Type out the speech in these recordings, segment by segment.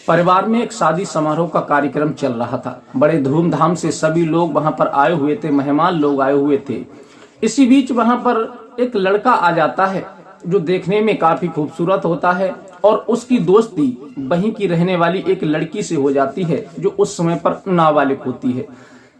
परिवार में एक शादी समारोह का कार्यक्रम चल रहा था। बड़े धूमधाम से सभी लोग वहां पर आए हुए थे, मेहमान लोग आए हुए थे। इसी बीच वहां पर एक लड़का आ जाता है जो देखने में काफी खूबसूरत होता है और उसकी दोस्ती वहीं की रहने वाली एक लड़की से हो जाती है जो उस समय पर नाबालिग होती है।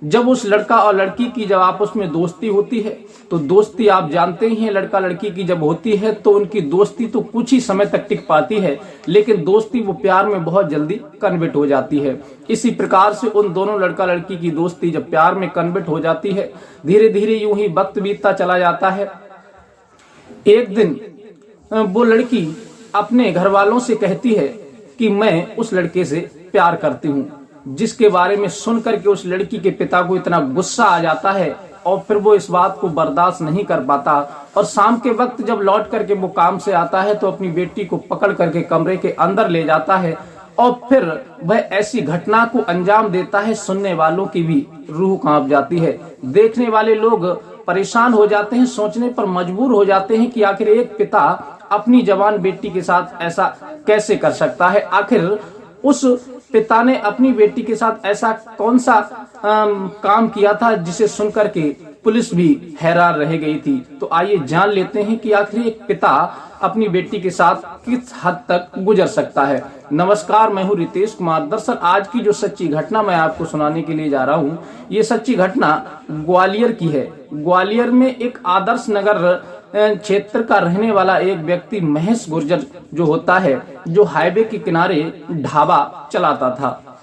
जब उस लड़का और लड़की की जब आपस में दोस्ती होती है तो दोस्ती आप जानते ही हैं, लड़का लड़की की जब होती है तो उनकी दोस्ती तो कुछ ही समय तक टिक पाती है, लेकिन दोस्ती वो प्यार में बहुत जल्दी कन्वर्ट हो जाती है। इसी प्रकार से उन दोनों लड़का लड़की की दोस्ती जब प्यार में कन्वर्ट हो जाती है, धीरे धीरे यूं ही वक्त बीतता चला जाता है। एक दिन वो लड़की अपने घर वालों से कहती है कि मैं उस लड़के से प्यार करती हूँ, जिसके बारे में सुन करके उस लड़की के पिता को इतना गुस्सा आ जाता है और फिर वो इस बात को बर्दाश्त नहीं कर पाता और शाम के वक्त जब लौट करके वो काम से आता है तो अपनी बेटी को पकड़ करके कमरे के अंदर ले जाता है और फिर वह ऐसी घटना को अंजाम देता है, सुनने वालों की भी रूह कांप जाती है। देखने वाले लोग परेशान हो जाते हैं, सोचने पर मजबूर हो जाते हैं कि आखिर एक पिता अपनी जवान बेटी के साथ ऐसा कैसे कर सकता है। आखिर उस पिता ने अपनी बेटी के साथ ऐसा कौन सा काम किया था जिसे सुनकर के पुलिस भी हैरान रह गई थी। तो आइए जान लेते हैं कि आखिर एक पिता अपनी बेटी के साथ किस हद तक गुजर सकता है। नमस्कार, मैं हूं रितेश कुमार। दरअसल आज की जो सच्ची घटना मैं आपको सुनाने के लिए जा रहा हूं, ये सच्ची घटना ग्वालियर की है। ग्वालियर में एक आदर्श नगर क्षेत्र का रहने वाला एक व्यक्ति महेश गुर्जर जो होता है, जो हाईवे के किनारे ढाबा चलाता था,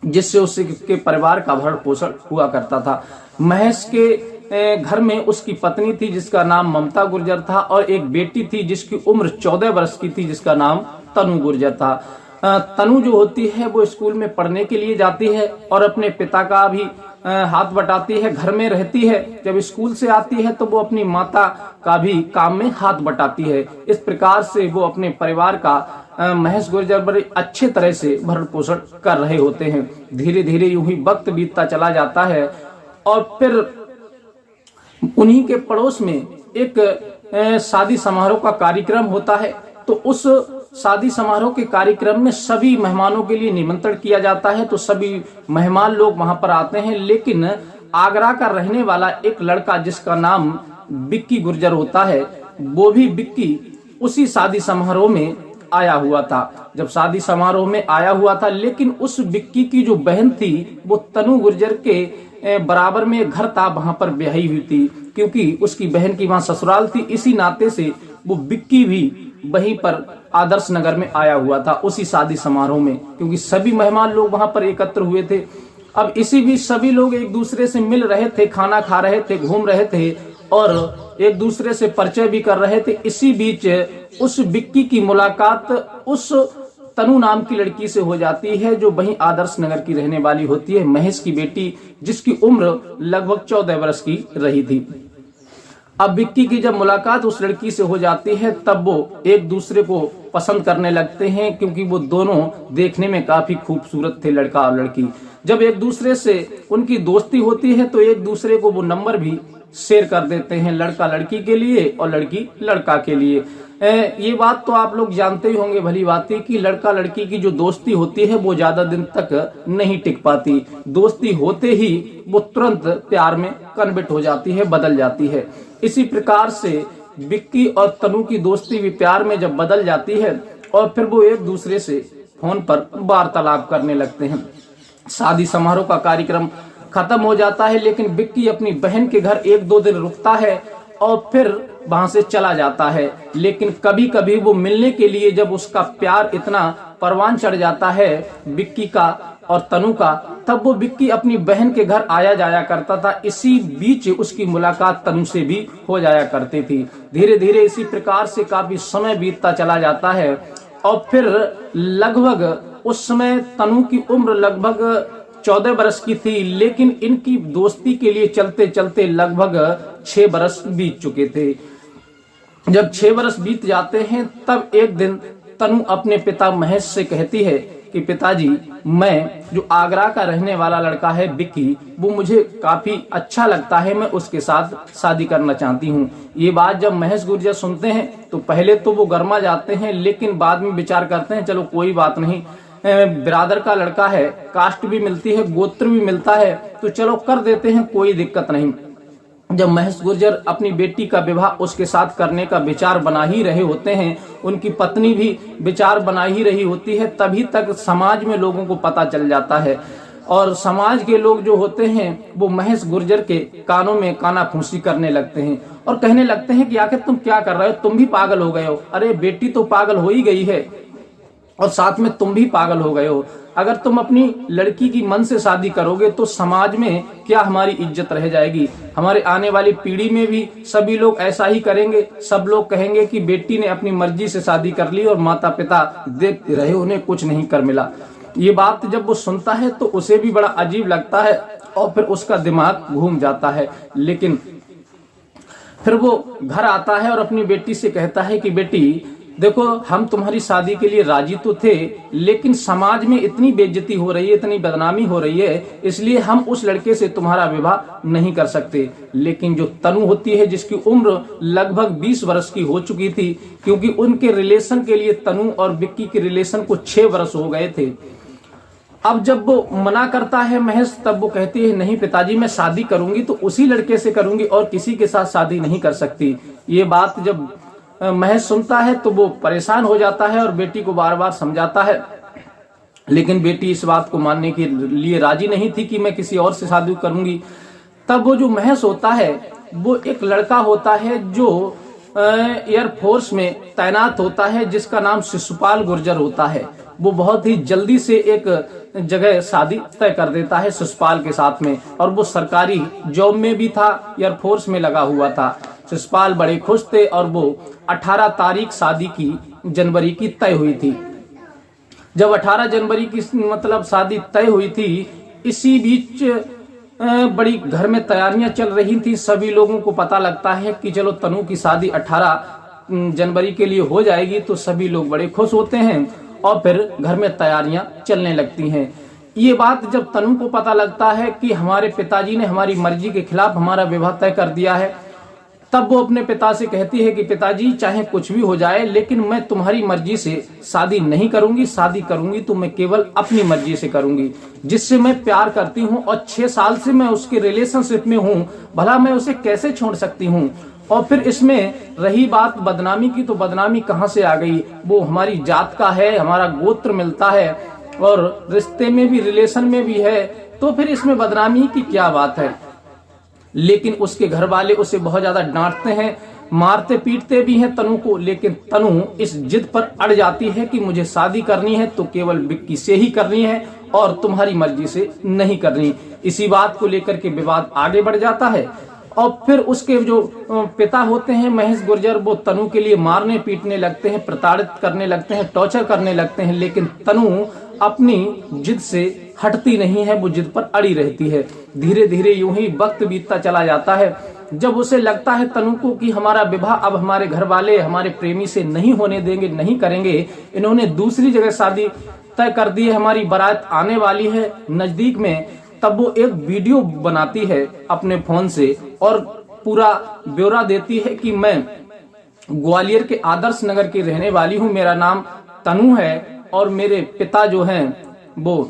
जिससे उसके परिवार का भरण पोषण हुआ करता था। महेश के घर में उसकी पत्नी थी जिसका नाम ममता गुर्जर था और एक बेटी थी जिसकी उम्र 14 वर्ष की थी, जिसका नाम तनु गुर्जर था। तनु जो होती है वो स्कूल में पढ़ने के लिए जाती है और अपने पिता का भी हाथ बटाती है, घर में रहती है। जब स्कूल से आती है तो वो अपनी माता का भी काम में हाथ बटाती है। इस प्रकार से वो अपने परिवार का महेश गुर्जर बड़े अच्छे तरह से भरण पोषण कर रहे होते हैं। धीरे धीरे यूं ही वक्त बीतता चला जाता है और फिर उन्हीं के पड़ोस में एक शादी समारोह का कार्यक्रम होता है। तो उस शादी समारोह के कार्यक्रम में सभी मेहमानों के लिए निमंत्रण किया जाता है, तो सभी मेहमान लोग वहां पर आते हैं। लेकिन आगरा का रहने वाला एक लड़का जिसका नाम बिक्की गुर्जर होता है, वो भी बिक्की उसी शादी समारोह में आया हुआ था। जब शादी समारोह में आया हुआ था, लेकिन उस बिक्की की जो बहन थी वो तनु गुर्जर के बराबर में घर था, वहां पर ब्याही हुई थी। क्योंकि उसकी बहन की वहां ससुराल थी, इसी नाते से वो बिक्की भी वहीं पर आदर्श नगर में आया हुआ था उसी शादी समारोह में, क्योंकि सभी मेहमान लोग वहां पर एकत्र हुए थे। अब इसी बीच सभी लोग एक दूसरे से मिल रहे थे, खाना खा रहे थे, घूम रहे थे और एक दूसरे से परिचय भी कर रहे थे। इसी बीच उस बिक्की की मुलाकात उस तनु नाम की लड़की से हो जाती है, जो वहीं आदर्श नगर की रहने वाली होती है, महेश की बेटी, जिसकी उम्र लगभग 14 वर्ष की रही थी। अब बिक्की की जब मुलाकात उस लड़की से हो जाती है तब वो एक दूसरे को पसंद करने लगते हैं, क्योंकि वो दोनों देखने में काफी खूबसूरत थे, लड़का और लड़की। जब एक दूसरे से उनकी दोस्ती होती है तो एक दूसरे को वो नंबर भी शेयर कर देते हैं, लड़का लड़की के लिए और लड़की लड़का के लिए। ये बात तो आप लोग जानते ही होंगे भली बात है कि लड़का लड़की की जो दोस्ती होती है वो ज्यादा दिन तक नहीं टिक पाती। दोस्ती होते ही वो तुरंत प्यार में कन्वर्ट हो जाती है, बदल जाती है। इसी प्रकार से बिक्की और तनु की दोस्ती भी प्यार में जब बदल जाती है और फिर वो एक दूसरे से फोन पर वार्तालाप करने लगते हैं। शादी समारोह का कार्यक्रम खत्म हो जाता है, लेकिन बिक्की अपनी बहन के घर 1-2 दिन रुकता है और फिर वहां से चला जाता है। लेकिन कभी कभी वो मिलने के लिए, जब उसका प्यार इतना परवान चढ़ जाता है बिक्की का और तनु का, तब वो बिक्की अपनी बहन के घर आया जाया करता था। इसी बीच उसकी मुलाकात तनु से भी हो जाया करती थी। धीरे धीरे इसी प्रकार से काफी समय बीतता चला जाता है और फिर लगभग उस समय तनु की उम्र लगभग 14 बरस की थी, लेकिन इनकी दोस्ती के लिए चलते चलते लगभग 6 बरस बीत चुके थे। जब 6 बरस बीत जाते हैं तब एक दिन तनु अपने पिता महेश से कहती है कि पिताजी, मैं जो आगरा का रहने वाला लड़का है बिक्की, वो मुझे काफी अच्छा लगता है, मैं उसके साथ शादी करना चाहती हूँ। ये बात जब महेश गुर्जर सुनते हैं तो पहले तो वो गर्मा जाते हैं, लेकिन बाद में विचार करते हैं चलो कोई बात नहीं, बिरादर का लड़का है, कास्ट भी मिलती है, गोत्र भी मिलता है, तो चलो कर देते हैं, कोई दिक्कत नहीं। जब महेश गुर्जर अपनी बेटी का विवाह उसके साथ करने का विचार बना ही रहे होते हैं, उनकी पत्नी भी विचार बना ही रही होती है, तभी तक समाज में लोगों को पता चल जाता है और समाज के लोग जो होते हैं वो महेश गुर्जर के कानों में कानाफूसी करने लगते हैं और कहने लगते हैं कि आखिर तुम क्या कर रहे हो, तुम भी पागल हो गए हो। अरे बेटी तो पागल हो ही गई है और साथ में तुम भी पागल हो गए हो। अगर तुम अपनी लड़की की मन से शादी करोगे तो समाज में क्या हमारी इज्जत रह जाएगी। हमारे आने वाली पीढ़ी में भी सभी लोग ऐसा ही करेंगे। सब लोग कहेंगे कि बेटी ने अपनी मर्जी से शादी कर ली और माता पिता देखते रहे, उन्हें कुछ नहीं कर मिला। ये बात जब वो सुनता है तो उसे भी बड़ा अजीब लगता है और फिर उसका दिमाग घूम जाता है। लेकिन फिर वो घर आता है और अपनी बेटी से कहता है कि बेटी देखो, हम तुम्हारी शादी के लिए राजी तो थे, लेकिन समाज में इतनी बेइज्जती हो रही है, इतनी बदनामी हो रही है, इसलिए हम उस लड़के से तुम्हारा विवाह नहीं कर सकते। लेकिन जो तनु होती है, जिसकी उम्र लगभग 20 वर्ष की हो चुकी थी, क्योंकि उनके रिलेशन के लिए तनु और विक्की के रिलेशन को 6 वर्ष हो गए थे। अब जब वो मना करता है महेश, तब वो कहती है नहीं पिताजी, मैं शादी करूंगी तो उसी लड़के से करूंगी और किसी के साथ शादी नहीं कर सकती। ये बात जब महेश सुनता है तो वो परेशान हो जाता है और बेटी को बार बार समझाता है, लेकिन बेटी इस बात को मानने के लिए राजी नहीं थी कि मैं किसी और से शादी करूंगी। तब वो जो महेश होता है वो एक लड़का होता है जो एयरफोर्स में तैनात होता है, जिसका नाम शिशुपाल गुर्जर होता है। वो बहुत ही जल्दी से एक जगह शादी तय कर देता है शिशुपाल के साथ में, और वो सरकारी जॉब में भी था, एयरफोर्स में लगा हुआ था। शिशुपाल बड़े खुश थे और वो 18 तारीख शादी की जनवरी की तय हुई थी। जब 18 जनवरी की मतलब शादी तय हुई थी, इसी बीच बड़ी घर में तैयारियां चल रही थी। सभी लोगों को पता लगता है कि चलो तनु की शादी 18 जनवरी के लिए हो जाएगी, तो सभी लोग बड़े खुश होते हैं और फिर घर में तैयारियां चलने लगती हैं। ये बात जब तनु को पता लगता है कि हमारे पिताजी ने हमारी मर्जी के खिलाफ हमारा विवाह तय कर दिया है, तब वो अपने पिता से कहती है कि पिताजी चाहे कुछ भी हो जाए, लेकिन मैं तुम्हारी मर्जी से शादी नहीं करूंगी। शादी करूंगी तो मैं केवल अपनी मर्जी से करूंगी, जिससे मैं प्यार करती हूँ और 6 साल से मैं उसके रिलेशनशिप में हूँ, भला मैं उसे कैसे छोड़ सकती हूँ। और फिर इसमें रही बात बदनामी की, तो बदनामी कहाँ से आ गई, वो हमारी जात का है, हमारा गोत्र मिलता है और रिश्ते में भी रिलेशन में भी है, तो फिर इसमें बदनामी की क्या बात है। लेकिन उसके घर वाले उसे बहुत ज्यादा डांटते हैं, मारते पीटते भी हैं तनु को, लेकिन तनु इस जिद पर अड़ जाती है कि मुझे शादी करनी है तो केवल विक्की से ही करनी है और तुम्हारी मर्जी से नहीं करनी। इसी बात को लेकर के विवाद आगे बढ़ जाता है और फिर उसके जो पिता होते हैं महेश गुर्जर, वो तनु के लिए मारने पीटने लगते हैं, प्रताड़ित करने लगते हैं, टॉर्चर करने लगते हैं, लेकिन तनु अपनी जिद से हटती नहीं है, वो जिद पर अड़ी रहती है। धीरे धीरे यूं ही वक्त बीतता चला जाता है। जब उसे लगता है तनु को कि हमारा विवाह अब हमारे घर वाले हमारे प्रेमी से नहीं होने देंगे, नहीं करेंगे, इन्होंने दूसरी जगह शादी तय कर दी है, हमारी बारात आने वाली है नजदीक में, तब वो एक वीडियो बनाती है अपने फोन से और पूरा ब्यौरा देती है कि मैं ग्वालियर के आदर्श नगर की रहने वाली हूँ, मेरा नाम तनु है और मेरे पिता जो हैं वो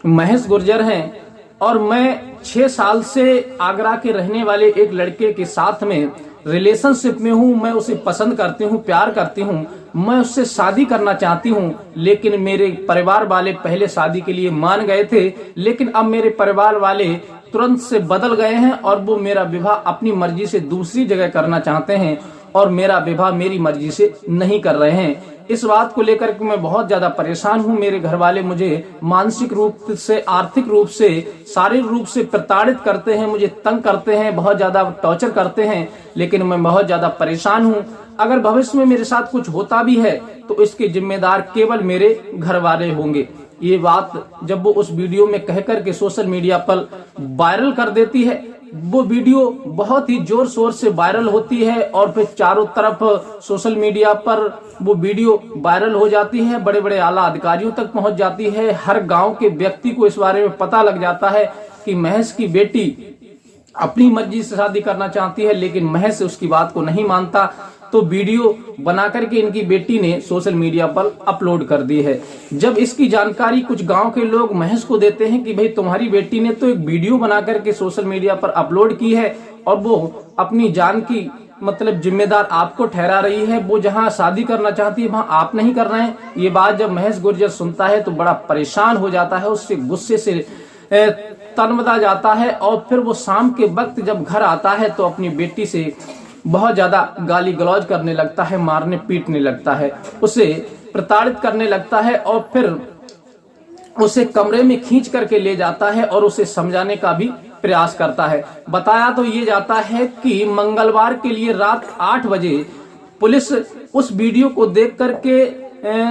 महेश गुर्जर हैं और मैं 6 साल से आगरा के रहने वाले एक लड़के के साथ में रिलेशनशिप में हूँ। मैं उसे पसंद करती हूँ, प्यार करती हूँ, मैं उससे शादी करना चाहती हूँ, लेकिन मेरे परिवार वाले पहले शादी के लिए मान गए थे, लेकिन अब मेरे परिवार वाले तुरंत से बदल गए हैं और वो मेरा विवाह अपनी मर्जी से दूसरी जगह करना चाहते हैं और मेरा विवाह मेरी मर्जी से नहीं कर रहे हैं। इस बात को लेकर के मैं बहुत ज्यादा परेशान हूँ। मेरे घर वाले मुझे मानसिक रूप से, आर्थिक रूप से, शारीरिक रूप से प्रताड़ित करते हैं, मुझे तंग करते हैं, बहुत ज्यादा टॉर्चर करते हैं, लेकिन मैं बहुत ज्यादा परेशान हूँ। अगर भविष्य में मेरे साथ कुछ होता भी है तो इसके जिम्मेदार केवल मेरे घर वाले होंगे। ये बात जब वो उस वीडियो में कहकर के सोशल मीडिया पर वायरल कर देती है, वो वीडियो बहुत ही जोर शोर से वायरल होती है और फिर चारों तरफ सोशल मीडिया पर वो वीडियो वायरल हो जाती है, बड़े बड़े आला अधिकारियों तक पहुंच जाती है। हर गांव के व्यक्ति को इस बारे में पता लग जाता है कि महेश की बेटी अपनी मर्जी से शादी करना चाहती है, लेकिन महेश उसकी बात को नहीं मानता। तो वीडियो बना करके इनकी बेटी ने सोशल मीडिया पर अपलोड कर दी है। जब इसकी जानकारी कुछ गांव के लोग महेश को देते हैं कि भाई तुम्हारी बेटी ने तो एक वीडियो बना करके सोशल मीडिया पर अपलोड की है और वो अपनी जान की मतलब जिम्मेदार आपको ठहरा रही है, वो जहां शादी करना चाहती है वहां आप नहीं कर रहे हैं। ये बात जब महेश गुर्जर सुनता है तो बड़ा परेशान हो जाता है, उससे गुस्से से तनमदा जाता है और फिर वो शाम के वक्त जब घर आता है तो अपनी बेटी से बहुत ज्यादा गाली गलौज करने लगता है, मारने पीटने लगता है, उसे प्रताड़ित करने लगता है और फिर उसे कमरे में खींच करके ले जाता है और उसे समझाने का भी प्रयास करता है। बताया तो ये जाता है कि मंगलवार के लिए रात 8 बजे पुलिस उस वीडियो को देख करके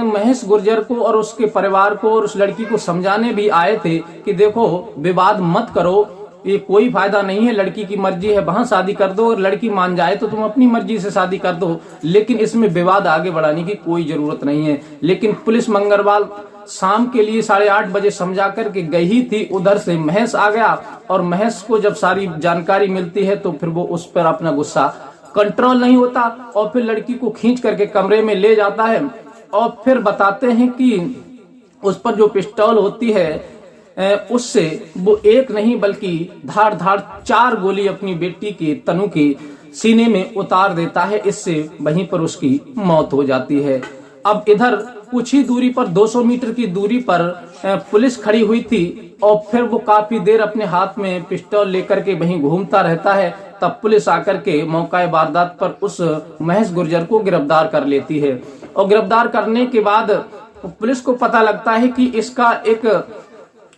महेश गुर्जर को और उसके परिवार को और उस लड़की को समझाने भी आए थे कि देखो विवाद मत करो, ये कोई फायदा नहीं है, लड़की की मर्जी है वहां शादी कर दो और लड़की मान जाए तो तुम अपनी मर्जी से शादी कर दो, लेकिन इसमें विवाद आगे बढ़ाने की कोई जरूरत नहीं है। लेकिन पुलिस मंगलवार शाम के लिए 8:30 बजे समझा करके गई ही थी, उधर से महेश आ गया और महेश को जब सारी जानकारी मिलती है तो फिर वो उस पर अपना गुस्सा कंट्रोल नहीं होता और फिर लड़की को खींच करके कमरे में ले जाता है और फिर बताते हैं कि उस पर जो पिस्टल होती है उससे वो एक नहीं बल्कि धार धार 4 गोली अपनी बेटी के तनु के सीने में उतार देता है। इससे वहीं पर उसकी मौत हो जाती है। अब इधर कुछ ही दूरी पर 200 मीटर की दूरी पर पुलिस खड़ी हुई थी और फिर वो काफी देर अपने हाथ में पिस्टल लेकर के वहीं घूमता रहता है। तब पुलिस आकर के मौका वारदात पर उस महेश गुर्जर को गिरफ्तार कर लेती है और गिरफ्तार करने के बाद पुलिस को पता लगता है कि इसका एक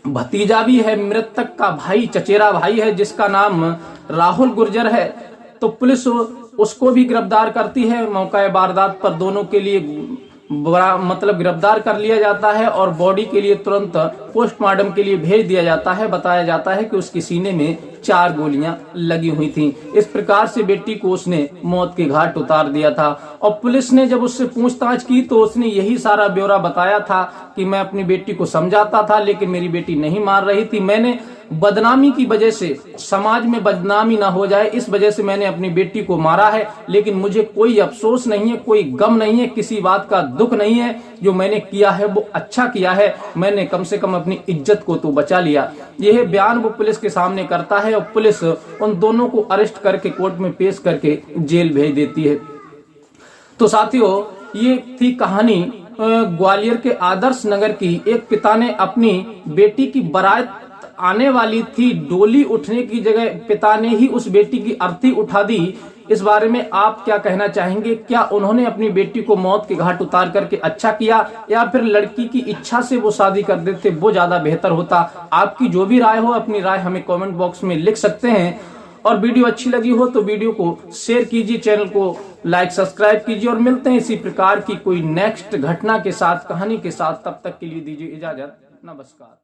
भतीजा भी है, मृतक का भाई, चचेरा भाई है जिसका नाम राहुल गुर्जर है। तो पुलिस उसको भी गिरफ्तार करती है। मौका वारदात पर दोनों के लिए बड़ा मतलब गिरफ्तार कर लिया जाता है और बॉडी के लिए तुरंत पोस्टमार्टम के लिए भेज दिया जाता है। बताया जाता है कि उसके सीने में 4 गोलियां लगी हुई थीं। इस प्रकार से बेटी को उसने मौत के घाट उतार दिया था और पुलिस ने जब उससे पूछताछ की तो उसने यही सारा ब्यौरा बताया था कि मैं अपनी बेटी को समझाता था लेकिन मेरी बेटी नहीं मान रही थी। मैंने बदनामी की वजह से, समाज में बदनामी ना हो जाए इस वजह से मैंने अपनी बेटी को मारा है, लेकिन मुझे कोई अफसोस नहीं है, कोई गम नहीं है, किसी बात का दुख नहीं है। जो मैंने किया है वो अच्छा किया है, मैंने कम से कम अपनी इज्जत को तो बचा लिया। यह बयान वो पुलिस के सामने करता है और पुलिस उन दोनों को अरेस्ट करके कोर्ट में पेश करके जेल भेज देती है। तो साथियों, ये थी कहानी ग्वालियर के आदर्श नगर की। एक पिता ने अपनी बेटी की बारात आने वाली थी, डोली उठने की जगह पिता ने ही उस बेटी की अर्थी उठा दी। इस बारे में आप क्या कहना चाहेंगे? क्या उन्होंने अपनी बेटी को मौत के घाट उतार करके अच्छा किया या फिर लड़की की इच्छा से वो शादी कर देते वो ज्यादा बेहतर होता? आपकी जो भी राय हो अपनी राय हमें कमेंट बॉक्स में लिख सकते हैं और वीडियो अच्छी लगी हो तो वीडियो को शेयर कीजिए, चैनल को लाइक सब्सक्राइब कीजिए और मिलते हैं इसी प्रकार की कोई नेक्स्ट घटना के साथ, कहानी के साथ। तब तक के लिए दीजिए इजाजत, नमस्कार।